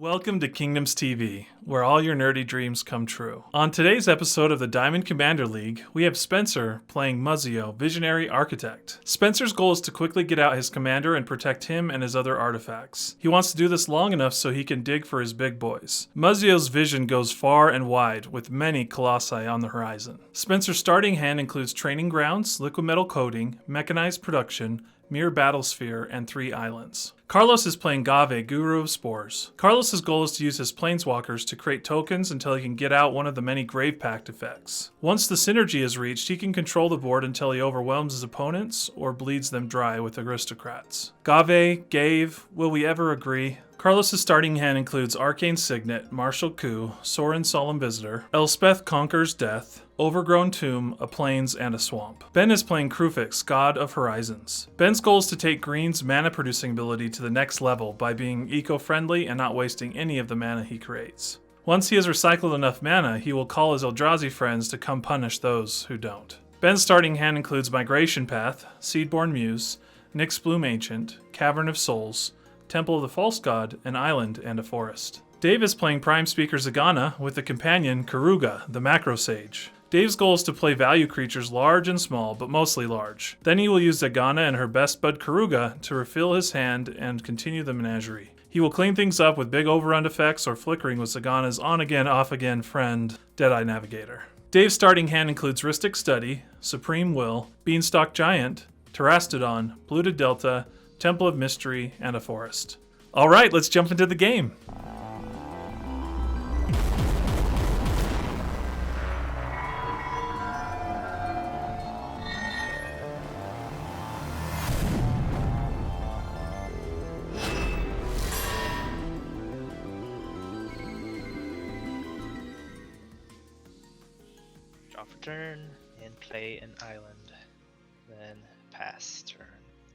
Welcome to Kingdoms TV, where all your nerdy dreams come true. On today's episode of the Diamond Commander League, we have Spencer playing Muzzio, Visionary Architect. Spencer's goal is to quickly get out his commander and protect him and his other artifacts. He wants to do this long enough so he can dig for his big boys. Muzzio's vision goes far and wide, with many colossi on the horizon. Spencer's starting hand includes Training Grounds, Liquid Metal Coating, Mechanized Production, Mirror Battlesphere, and 3 islands. Carlos is playing Ghave, Guru of Spores. Carlos's goal is to use his Planeswalkers to create tokens until he can get out one of the many Grave Pact effects. Once the synergy is reached, he can control the board until he overwhelms his opponents or bleeds them dry with aristocrats. Ghave, will we ever agree? Carlos's starting hand includes Arcane Signet, Martial Coup, Sorin Solemn Visitor, Elspeth Conquers Death, Overgrown Tomb, a Plains, and a Swamp. Ben is playing Kruphix, God of Horizons. Ben's goal is to take Green's mana-producing ability to the next level by being eco-friendly and not wasting any of the mana he creates. Once he has recycled enough mana, he will call his Eldrazi friends to come punish those who don't. Ben's starting hand includes Migration Path, Seedborn Muse, Nyx Bloom Ancient, Cavern of Souls, Temple of the False God, an island, and a forest. Dave is playing Prime Speaker Zegana with the companion Karuga, the Macro Sage. Dave's goal is to play value creatures large and small, but mostly large. Then he will use Zegana and her best bud Karuga to refill his hand and continue the menagerie. He will clean things up with big overrun effects or flickering with Zegana's on-again, off-again friend, Deadeye Navigator. Dave's starting hand includes Rhystic Study, Supreme Will, Beanstalk Giant, Terastodon, Polluted Delta, Temple of Mystery, and a forest. All right, let's jump into the game. Draw for turn and play an island, then pass turn.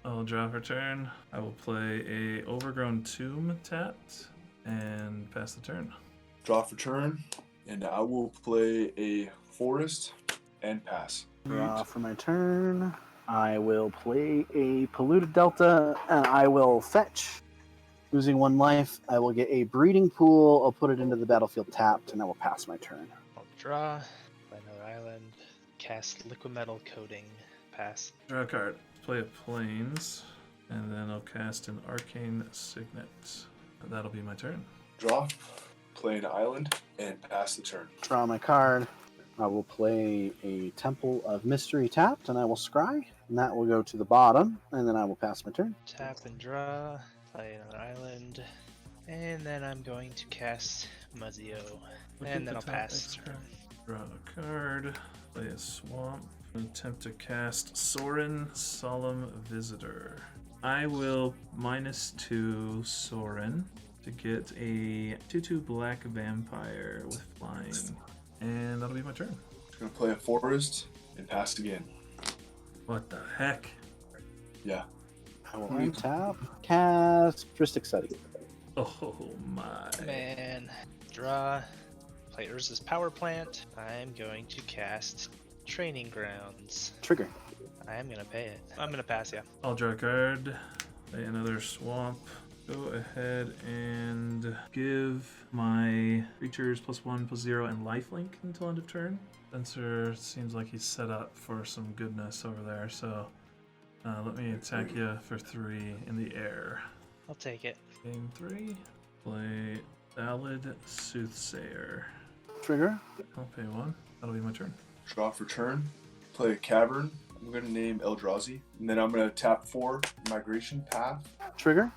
I'll draw for turn. I will play a Overgrown Tomb tapped and pass the turn. Draw for turn, and I will play a forest and pass. Draw for my turn. I will play a Polluted Delta, and I will fetch. Losing 1 life, I will get a Breeding Pool. I'll put it into the battlefield tapped, and I will pass my turn. I'll draw, play another island, cast Liquid Metal Coating, pass. Draw a card. Play a Plains, and then I'll cast an Arcane Signet. That'll be my turn. Draw, play an island, and pass the turn. Draw my card. I will play a Temple of Mystery tapped, and I will scry. And that will go to the bottom, and then I will pass my turn. Tap and draw, play another island, and then I'm going to cast Muzzio, and then I'll pass turn. Draw a card, play a Swamp, attempt to cast Sorin Solemn Visitor. I will -2 Sorin to get a 2/2 black vampire with flying, and that'll be my turn. I'm gonna play a forest and pass again. What the heck? Yeah. I will untap, cast Rhystic Study. Oh my. Man, draw, play Urza's Power Plant. I'm going to cast Training Grounds. Trigger. I am gonna pay it. I'm gonna pass, yeah. I'll draw a card, play another Swamp. Go ahead and give my creatures +1/+0 and lifelink until end of turn. Spencer seems like he's set up for some goodness over there, so let me attack you for 3 in the air. I'll take it. Game 3, play Ballad Soothsayer. Trigger. I'll pay 1. That'll be my turn. Draw for turn, play a cavern. I'm gonna name Eldrazi, and then I'm gonna tap 4 Migration Path. Trigger.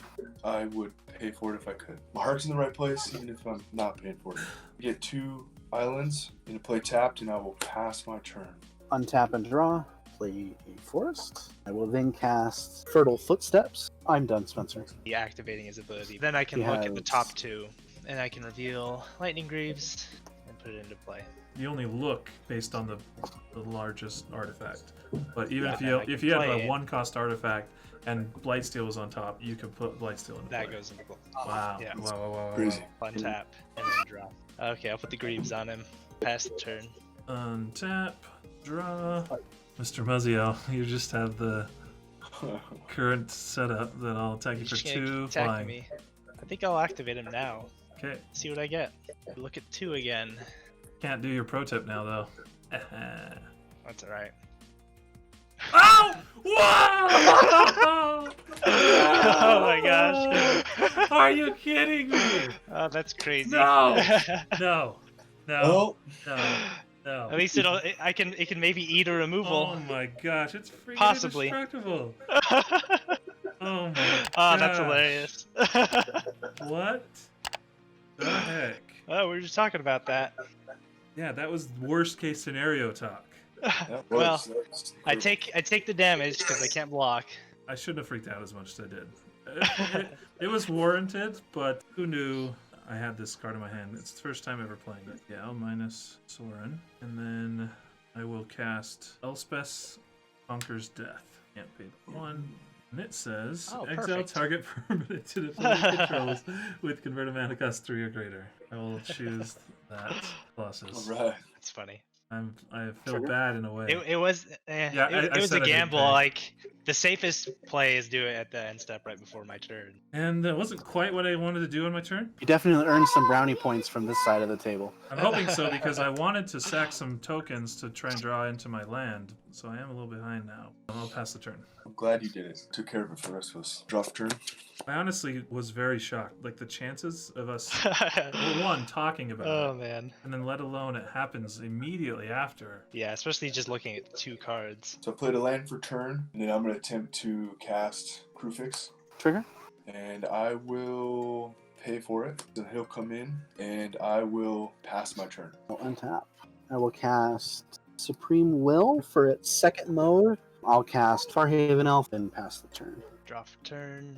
I would pay for it if I could. My heart's in the right place, even if I'm not paying for it. Get 2 islands, and play tapped, and I will pass my turn. Untap and draw. Play a forest. I will then cast Fertile Footsteps. I'm done, Spencer. Deactivating his ability. Then I can He look at the has- top 2, and I can reveal Lightning Greaves and put it into play. You only look based on the largest artifact, but even Yeah, if you had play a it. 1-cost artifact and Blightsteel was on top, you could put Blightsteel into That play. goes into play. Wow. Yeah. Wow. Crazy. Untap and then draw. Okay, I'll put the Greaves on him. Pass the turn. Untap, draw. Mr. Muzzio, you just have the current setup that I'll attack you for He's 2 attacking flying. me. I think I'll activate him now. Okay. See what I get. Look at 2 again. Can't do your pro tip now, though. That's alright. Oh! Whoa! Oh my gosh. Are you kidding me? Oh, that's crazy. No! No. No. Oh, No. At least it can maybe eat a Oh removal. my gosh, it's freaking Possibly. indestructible. Oh my Oh, gosh. that's hilarious. What the heck? Oh, we were just talking about that. Yeah, that was worst case scenario talk. that Well, was- that's I perfect. take the damage because I can't block. I shouldn't have freaked out as much as I did. It was warranted, but who knew I had this card in my hand. It's the first time ever playing it. Yeah, I'll minus Soren. And then I will cast Elspeth Conquers Death. Can't pay the 1. And it says, Oh, exile perfect. target permanent to the opponent controls with converted mana cost 3 or greater. I will choose that Colossus. All right. That's funny. I feel bad in a way. It was Yeah, it I was said a I didn't gamble. pay. Like the safest play is do it at the end step right before my turn. And it wasn't quite what I wanted to do on my turn. You definitely earned some brownie points from this side of the table. I'm hoping so because I wanted to sack some tokens to try and draw into my land. So I am a little behind now. I'll pass the turn. I'm glad you did it. Took care of it for the rest of us. Draw for turn. I honestly was very shocked. Like the chances of us, well, one, talking about Oh it, man. and then let alone it happens immediately after. Yeah, especially just looking at 2 cards. So I played a land for turn, and then I'm going to attempt to cast Kruphix, Trigger. and I will pay for it. Then he'll come in, and I will pass my turn. I'll untap. I will cast Supreme Will for its 2nd mode. I'll cast Farhaven Elf and pass the turn. Draw for turn.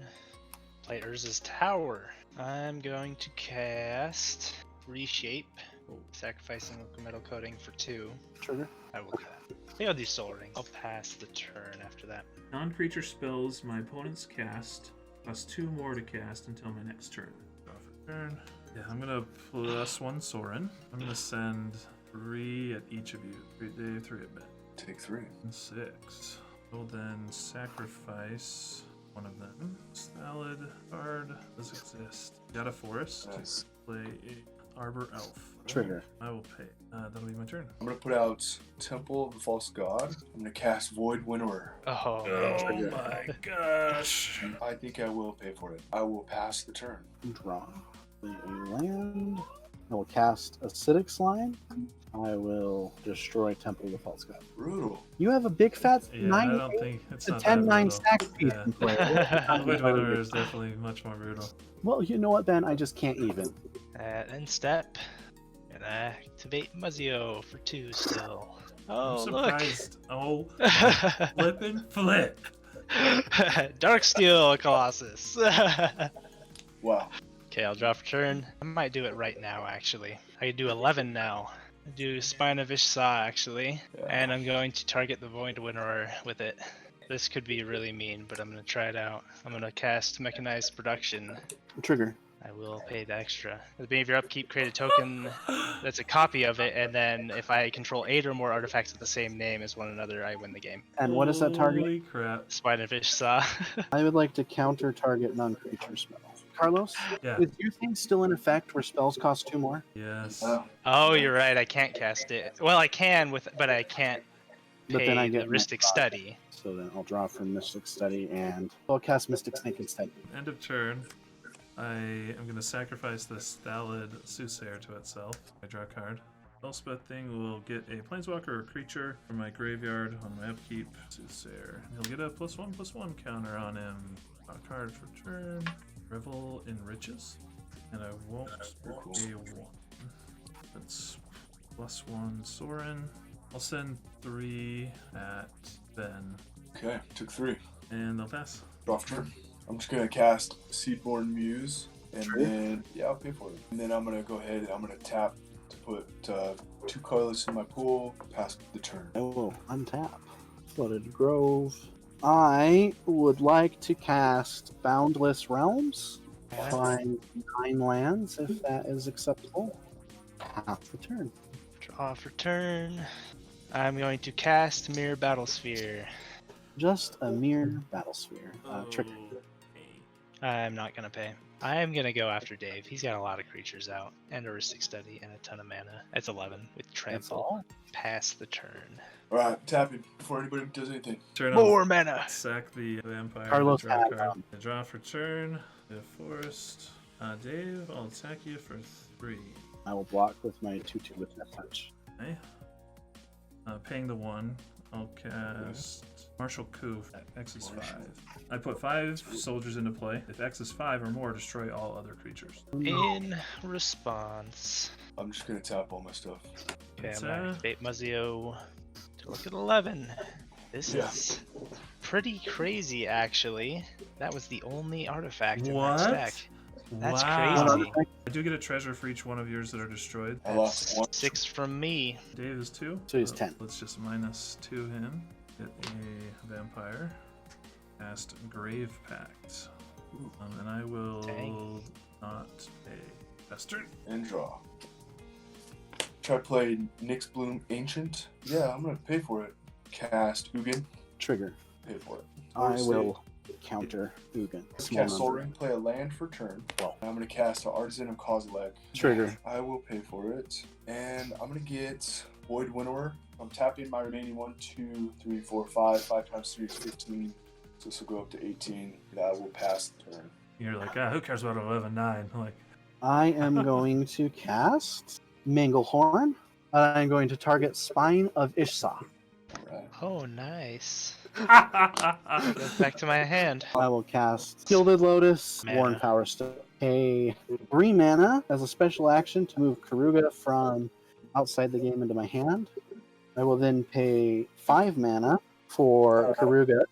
Play Urza's Tower. I'm going to cast Reshape. Sacrificing Liquid Metal Coating for 2. Trigger. I will pass. I think I'll do Soul Ring. I'll pass the turn after that. Non-creature spells my opponent's cast cost 2 more to cast until my next turn. Draw for turn. Yeah, I'm gonna +1 Soren. I'm gonna send 3 at each of you. 3 at Dave, 3 at Ben. Take 3. And 6. We'll then sacrifice one of them. Salad card does exist. Got a forest. Nice. Play a Arbor Elf. Trigger. I will pay. That'll be my turn. I'm going to put out Temple of the False God. I'm going to cast Void Winnower. Oh, Oh my gosh. I think I will pay for it. I will pass the turn. Draw. Play a land. I will cast Acidic Slime. I will destroy Temple of the False God. Brutal. You have a big fat Yeah, 9 I don't think it's to not 10 that 9 brutal. stack piece Yeah. in play. Void Winnower is definitely much more brutal. Well, you know what, Ben? I just can't even. at end step. And activate Muzzio for 2 still. Oh, I'm look! surprised. Oh, flip and flip. Darksteel Colossus. Wow. Okay, I'll draw for turn. I might do it right now, actually. I could do 11 now. I do Spine of Ishsaw, actually. Yeah. And I'm going to target the Void Winnower with it. This could be really mean, but I'm going to try it out. I'm going to cast Mechanized Production. Trigger. I will pay the extra. At the beginning of your upkeep, create a token that's a copy of it, and then if I control 8 or more artifacts with the same name as one another, I win the game. And what is that target? Holy crap. Spine of Ishsaw. I would like to counter target non-creature spells. Carlos, Yeah. is your thing still in effect where spells cost 2 more? Yes. Oh, you're right. I can't cast it. Well, I can but I can't But pay then I the get Mystic Study. So then I'll draw from Mystic Study and I'll cast Mystic Snake instead. End of turn. I am going to sacrifice this Thallid Soothsayer to itself. I draw a card. Elspeth thing will get a planeswalker or creature from my graveyard on my upkeep. Soothsayer. He'll get a +1/+1 counter on him. Draw a card for turn. Revel in Riches. And I won't pay 1. That's +1 Soren. I'll send 3 at Ben. Okay, took 3. And they'll pass. Draw for turn. I'm just gonna cast Seedborn Muse, and then I'll pay for it. And then I'm gonna go ahead and I'm gonna tap to put 2 colorless in my pool. Pass the turn. I will untap. Flooded Grove. I would like to cast Boundless Realms. Find 9 lands if that is acceptable. Half the turn. Draw for turn. I'm going to cast Mirror Battlesphere. Just a mere Battlesphere. Trigger. I'm not gonna pay. I am gonna go after Dave. He's got a lot of creatures out, and a Heuristic Study, and a ton of mana. That's 11 with That's Trample. all. Pass the turn. Alright, tapping before anybody does anything. Turn More on. mana. Sack the vampire. Carlos draw a has, card. Draw for turn. The forest. Dave, I'll attack you for 3. I will block with my 2/2 with that touch. Okay. Paying the 1. I'll cast Martial Coup at X is 5. I put 5 soldiers into play. If X is 5 or more, destroy all other creatures. In response. I'm just gonna tap all my stuff. Okay, It's, I'm gonna activate Muzzio to look at 11. This Yeah. is pretty crazy, actually. That was the only artifact in What? that stack. That's Wow. crazy. I do get a treasure for each one of yours that are destroyed. I lost one. 6 from me. Dave is 2. So he's 10. Let's just -2 him. Get a vampire. Cast Grave Pact. And I will Dang. not pay. Bastard. And draw. Try to play Nyx Bloom Ancient. Yeah, I'm gonna pay for it. Cast Ugin. Trigger. Pay for it. I Forest will counter Ugin. Small Cast Soul number. Ring, play a land for turn. Well. I'm gonna cast an Artisan of Kozilek. Trigger. I will pay for it. And I'm gonna get Void Winnower. I'm tapping my remaining 1, 2, 3, 4, 5. 5 times 3 is 15. So this will go up to 18. And I will pass the turn. You're like, who cares about 11-9? Like, I am going to cast Manglehorn. I'm going to target Spine of Ishsa. Alright. Oh, nice. Goes back to my hand. I will cast Gilded Lotus, Mana. Worn Power Stone. A 3 mana as a special action to move Karuga from outside the game into my hand. I will then pay 5 mana for Karuga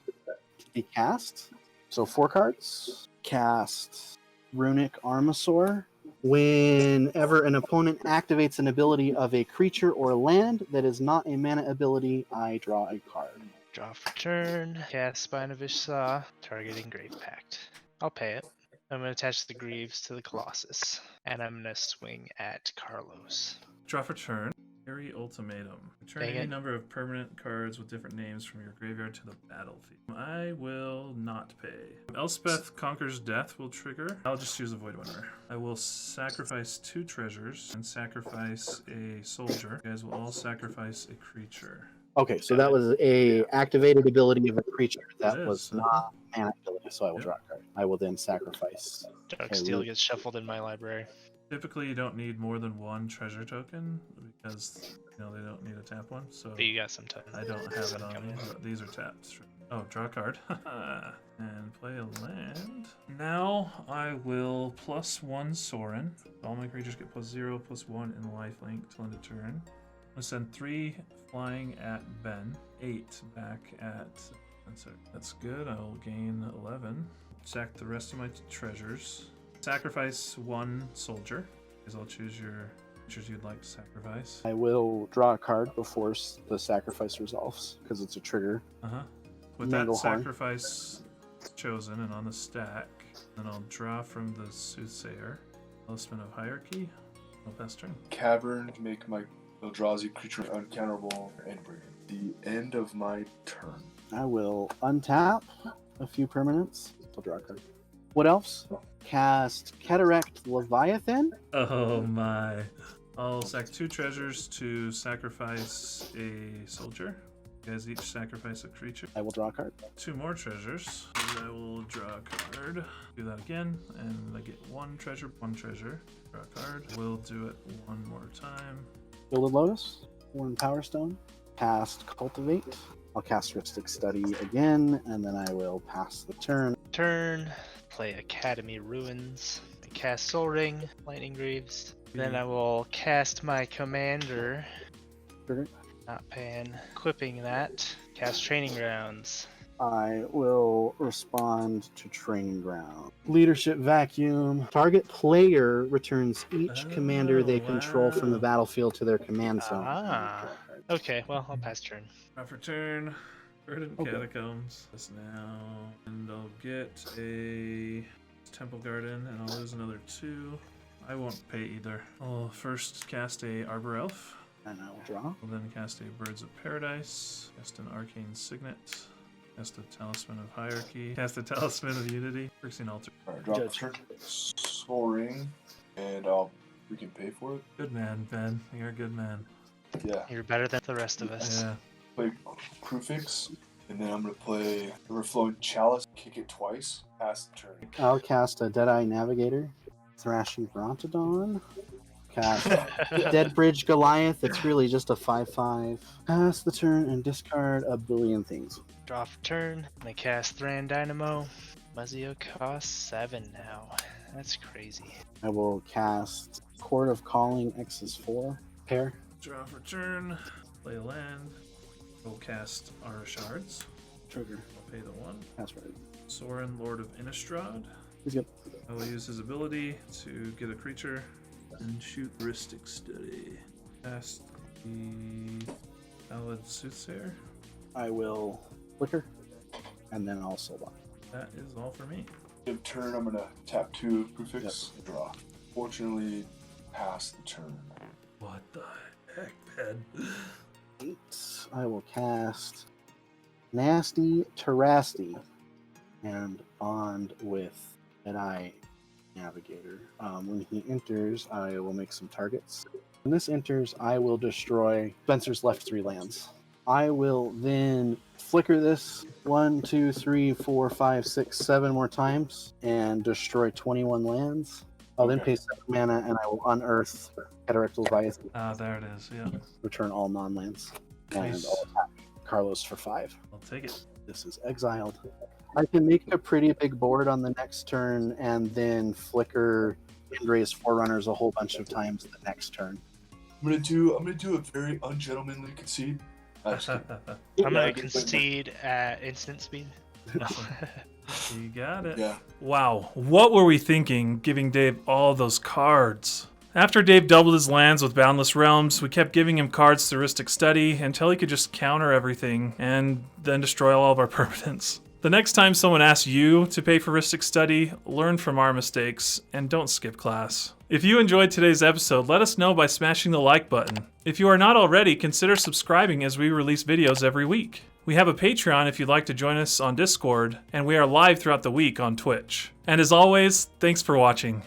to be cast. So 4 cards. Cast Runic Armasaur. Whenever an opponent activates an ability of a creature or land that is not a mana ability, I draw a card. Draw for turn. Cast Spine of Ishsa. Targeting Grave Pact. I'll pay it. I'm going to attach the Greaves to the Colossus. And I'm going to swing at Carlos. Draw for turn. Carry Ultimatum. Return Dang any it. number of permanent cards with different names from your graveyard to the battlefield. I will not pay. Elspeth Conquers Death will trigger. I'll just choose a Void Winner. I will sacrifice 2 treasures and sacrifice a soldier. You guys will all sacrifice a creature. Okay, so that was a activated ability of a creature. That It was is, not mana ability, so I will Yep. draw a card. I will then sacrifice. Dark Steel gets shuffled in my library. Typically, you don't need more than 1 treasure token because they don't need a tap one. So But you got some time. I don't have it on me, but these are tapped. Oh, draw a card. And play a land. Now I will +1 Sorin. All my creatures get +0, +1 in lifelink till end of turn. I'm going to send 3 flying at Ben, 8 back at Spencer. That's good. I'll gain 11. Sack the rest of my treasures. Sacrifice 1 soldier, because I'll choose your creatures you'd like to sacrifice. I will draw a card before the sacrifice resolves because it's a trigger. With that Manglehorn. sacrifice chosen and on the stack, then I'll draw from the Soothsayer. Talisman of Hierarchy. No best turn. Cavern to make my Eldrazi creature uncounterable and bring it. The end of my turn. I will untap a few permanents. I'll draw a card. What else? Cast Cataract Leviathan. Oh my. I'll sack 2 treasures to sacrifice a soldier. You guys each sacrifice a creature. I will draw a card. 2 more treasures. And I will draw a card. Do that again, and I get 1 treasure, 1 treasure. Draw a card. We'll do it 1 more time. Gilded Lotus. Worn Power Stone. Cast Cultivate. I'll cast Heuristic Study again, and then I will pass the turn. Turn. Play Academy Ruins. I cast Soul Ring. Lightning Greaves. Then I will cast my Commander. Trigger. Not paying. Equipping that. Cast Training Grounds. I will respond to Training Ground. Leadership Vacuum. Target player returns each commander they control from the wow. battlefield to their command zone. Ah. Okay, well, I'll pass turn. Draw for turn. Verdant Okay. Catacombs. This now. And I'll get a Temple Garden, and I'll lose another 2. I won't pay either. I'll first cast a Arbor Elf. And I will draw. I'll then cast a Birds of Paradise. Cast an Arcane Signet. Cast a Talisman of Hierarchy. Cast a Talisman of Unity. Phyrexian Altar. Alright, drop Judge. the turn. Soaring, and we can pay for it. Good man, Ben. You're a good man. Yeah. You're better than the rest of us. Yeah. Play Kruphix, and then I'm gonna play Overflowing Chalice. Kick it twice. Pass the turn. I'll cast a Deadeye Navigator, Thrashing Brontodon, cast Dead Bridge Goliath. It's really just a 5/5. Pass the turn and discard a billion things. Draw for turn. I'm gonna cast Thran Dynamo. Muzzio costs 7 now. That's crazy. I will cast Court of Calling X's 4 pair. Draw for turn. Play a land. We'll cast Aura Shards. Trigger. I'll pay the 1. That's right. Sorin, Lord of Innistrad. He's good. I will use his ability to get a creature and shoot Heuristic Study. Cast the Valid Soothsayer. I will flicker, and then I'll soul block. That is all for me. End of turn, I'm gonna tap 2 Kruphix. Draw. Fortunately, pass the turn. What the heck, Ben? 8. I will cast Nasty Terrasty and bond with Deadeye Navigator. When he enters, I will make some targets. When this enters, I will destroy Spencer's left 3 lands. I will then flicker this 1, 2, 3, 4, 5, 6, 7 more times and destroy 21 lands. I'll then pay 7 mana and I will unearth Cataract Leviathan. Ah, there it is. Yeah. Return all non-lands. And Nice. I'll attack Carlos for 5. I'll take it. This is exiled. I can make a pretty big board on the next turn and then flicker and raise Forerunners a whole bunch of times the next turn. I'm gonna do a very ungentlemanly concede. I'm gonna concede at instant speed. You got it. Yeah. Wow, what were we thinking giving Dave all those cards? After Dave doubled his lands with Boundless Realms, we kept giving him cards to Heuristic Study until he could just counter everything and then destroy all of our permanents. The next time someone asks you to pay for Heuristic Study, learn from our mistakes and don't skip class. If you enjoyed today's episode, let us know by smashing the like button. If you are not already, consider subscribing as we release videos every week. We have a Patreon if you'd like to join us on Discord, and we are live throughout the week on Twitch. And as always, thanks for watching.